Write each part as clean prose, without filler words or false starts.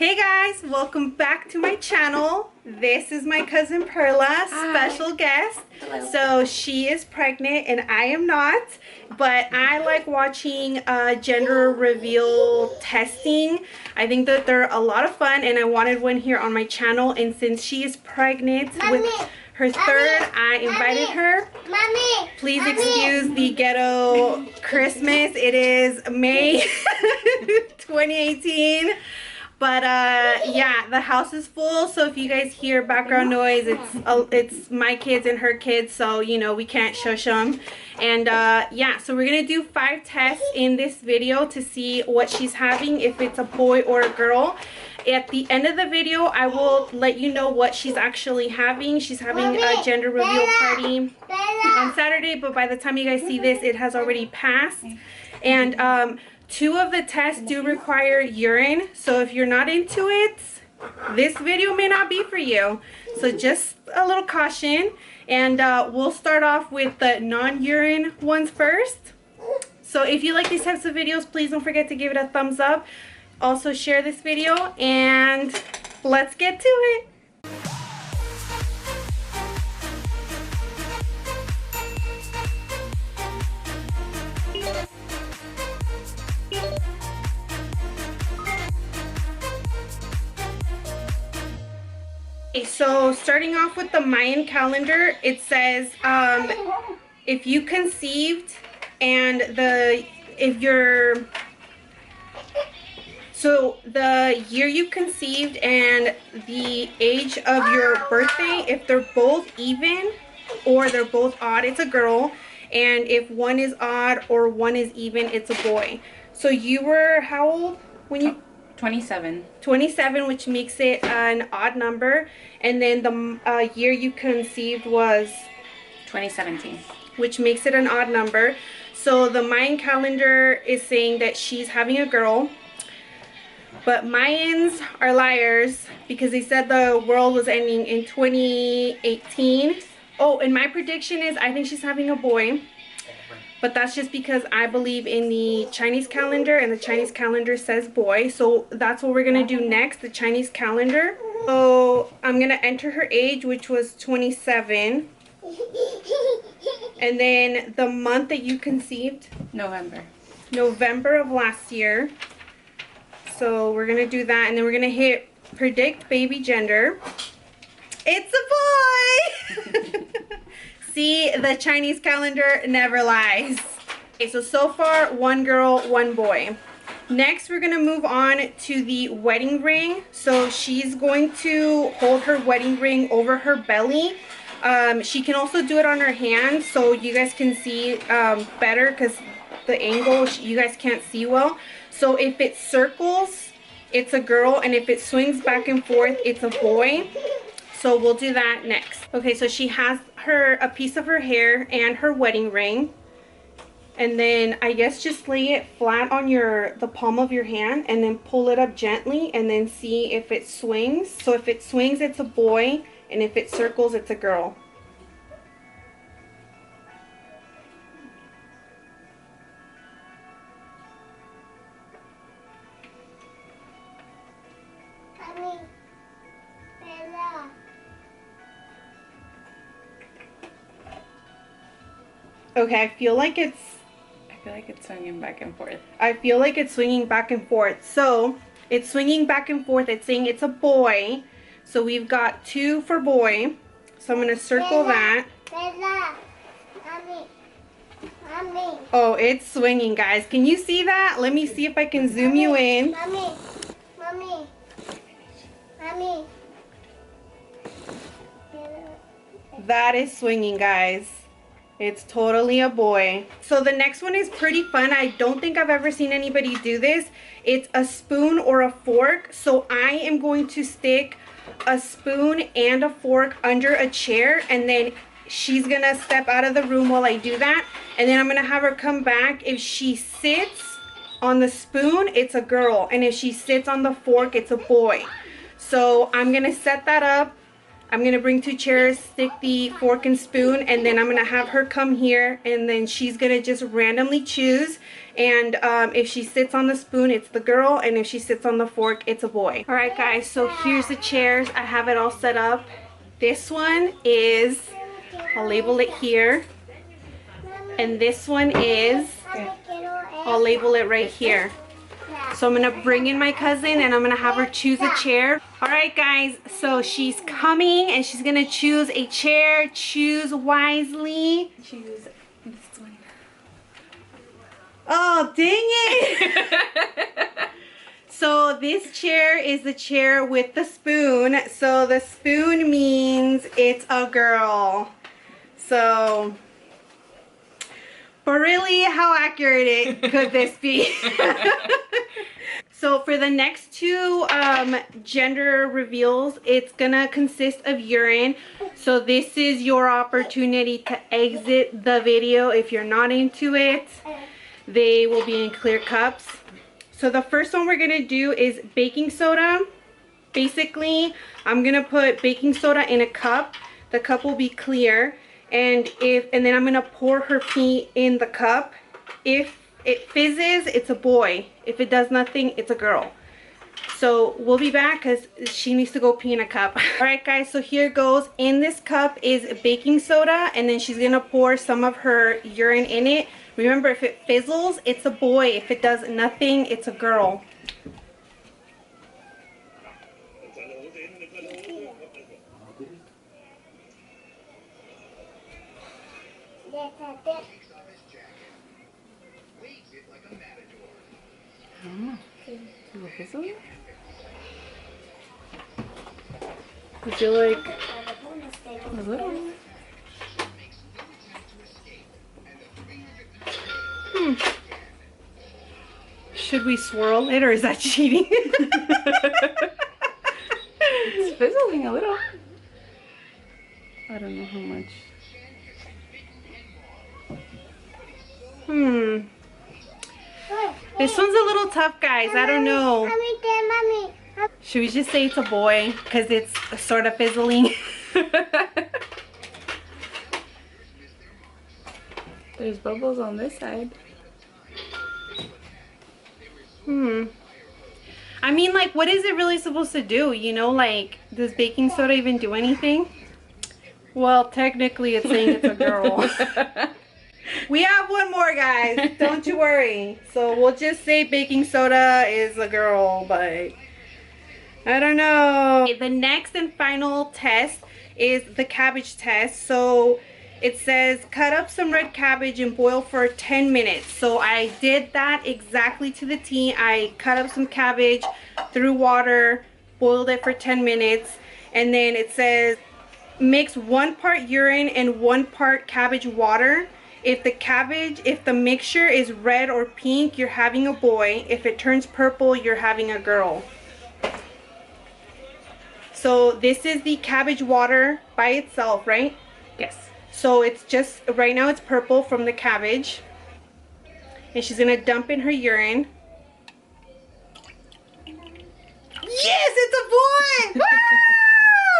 Hey guys, welcome back to my channel. This is my cousin Perla, special guest. Hello. So she is pregnant and I am not, but I like watching gender reveal testing. I think that they're a lot of fun and I wanted one here on my channel, and since she is pregnant with her third, I invited her. Please excuse the ghetto Christmas. It is May 2018. But yeah, the house is full, so if you guys hear background noise, it's my kids and her kids, so you know we can't shush them. And yeah, so we're gonna do 5 tests in this video to see what she's having, if it's a boy or a girl. At the end of the video, I will let you know what she's actually having. She's having a gender reveal party on Saturday, but by the time you guys see this, it has already passed. And 2 of the tests do require urine, so if you're not into it, this video may not be for you. So just a little caution. And we'll start off with the non-urine ones first. So if you like these types of videos, please don't forget to give it a thumbs up. Also share this video, and let's get to it. Okay, so starting off with the Mayan calendar, it says if you conceived and the year you conceived and the age of your birthday, if they're both even or they're both odd, it's a girl, and if one is odd or one is even, it's a boy. So you were how old when you 27. 27, which makes it an odd number, and then the year you conceived was 2017, which makes it an odd number. So the Mayan calendar is saying that she's having a girl, but Mayans are liars because they said the world was ending in 2018. Oh, and my prediction is I think she's having a boy. But that's just because I believe in the Chinese calendar, and the Chinese calendar says boy. So that's what we're going to do next, the Chinese calendar. So I'm going to enter her age, which was 27. And then the month that you conceived? November of last year. So we're going to do that, and then we're going to hit predict baby gender. It's a boy! See, the Chinese calendar never lies. Okay, so far, 1 girl, 1 boy. Next, we're going to move on to the wedding ring. So she's going to hold her wedding ring over her belly. She can also do it on her hand, so you guys can see better, because the angle, you guys can't see well. So if it circles, it's a girl, and if it swings back and forth, it's a boy. So we'll do that next. Okay, so she has a piece of her hair and her wedding ring. And then I guess just lay it flat on the palm of your hand and then pull it up gently and then see if it swings. So if it swings, it's a boy, and if it circles, it's a girl. Okay, I feel like it's swinging back and forth. I feel like it's swinging back and forth. So it's swinging back and forth. It's saying it's a boy. So we've got 2 for boy. So I'm going to circle that. Oh, it's swinging, guys. Can you see that? Let me see if I can zoom you in. That is swinging, guys. It's totally a boy. So the next one is pretty fun. I don't think I've ever seen anybody do this. It's a spoon or a fork. So I am going to stick a spoon and a fork under a chair, and then she's gonna step out of the room while I do that, and then I'm gonna have her come back. If she sits on the spoon, it's a girl, and if she sits on the fork, it's a boy. So I'm gonna set that up. I'm going to bring 2 chairs, stick the fork and spoon, and then I'm going to have her come here, and then she's going to just randomly choose. And if she sits on the spoon, it's the girl, and if she sits on the fork, it's a boy. Alright guys, so here's the chairs. I have it all set up. This one is, I'll label it here. And this one is, I'll label it right here. So I'm going to bring in my cousin and I'm going to have her choose a chair. Alright guys, so she's coming and she's going to choose a chair. Choose wisely. Choose this one. Oh, dang it! So this chair is the chair with the spoon. So the spoon means it's a girl. So, but really, how accurate could this be? So for the next 2 gender reveals, it's gonna consist of urine. So this is your opportunity to exit the video if you're not into it. They will be in clear cups. So the first one we're gonna do is baking soda. Basically, I'm gonna put baking soda in a cup. The cup will be clear, and then I'm gonna pour her pee in the cup. If it fizzes, it's a boy. If it does nothing, it's a girl. So we'll be back because she needs to go pee in a cup. Alright guys, so here goes. In this cup is baking soda, and then she's gonna pour some of her urine in it. Remember, if it fizzles, it's a boy. If it does nothing, it's a girl. I feel like a little. Should we swirl it, or is that cheating? It's fizzling a little. I don't know how much. This one's a little tough, guys. I don't know. Should we just say it's a boy because it's sort of fizzling? There's bubbles on this side. I mean, like, what is it really supposed to do? You know, like, does baking soda even do anything? Well, technically it's saying it's a girl. We have one more, guys. Don't you worry. So we'll just say baking soda is a girl, but I don't know. The next and final test is the cabbage test. So it says cut up some red cabbage and boil for 10 minutes. So I did that exactly to the T. I cut up some cabbage, threw water, boiled it for 10 minutes, and then it says mix 1 part urine and 1 part cabbage water. If the mixture is red or pink, you're having a boy. If it turns purple, you're having a girl. So this is the cabbage water by itself, right? Yes. So it's just, right now it's purple from the cabbage. And she's gonna dump in her urine. Yes, it's a boy!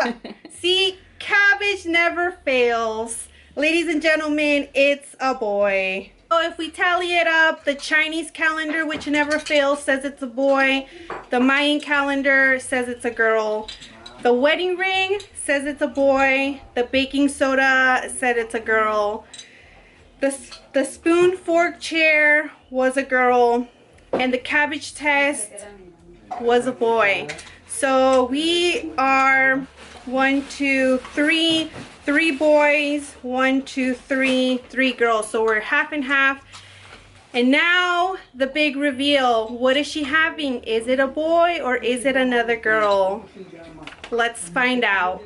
Ah! See, cabbage never fails. Ladies and gentlemen, it's a boy. So if we tally it up, the Chinese calendar, which never fails, says it's a boy. The Mayan calendar says it's a girl. The wedding ring says it's a boy. The baking soda said it's a girl. The spoon fork chair was a girl. And the cabbage test was a boy. So we are 1, 2, 3. 3 boys, 1, 2, 3, 3 girls. So we're half and half. And now the big reveal. What is she having? Is it a boy or is it another girl? Let's find out.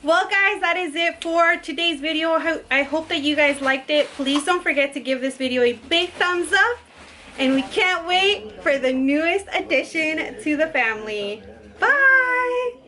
Well guys, that is it for today's video. I hope that you guys liked it. Please don't forget to give this video a big thumbs up. And we can't wait for the newest addition to the family. Bye!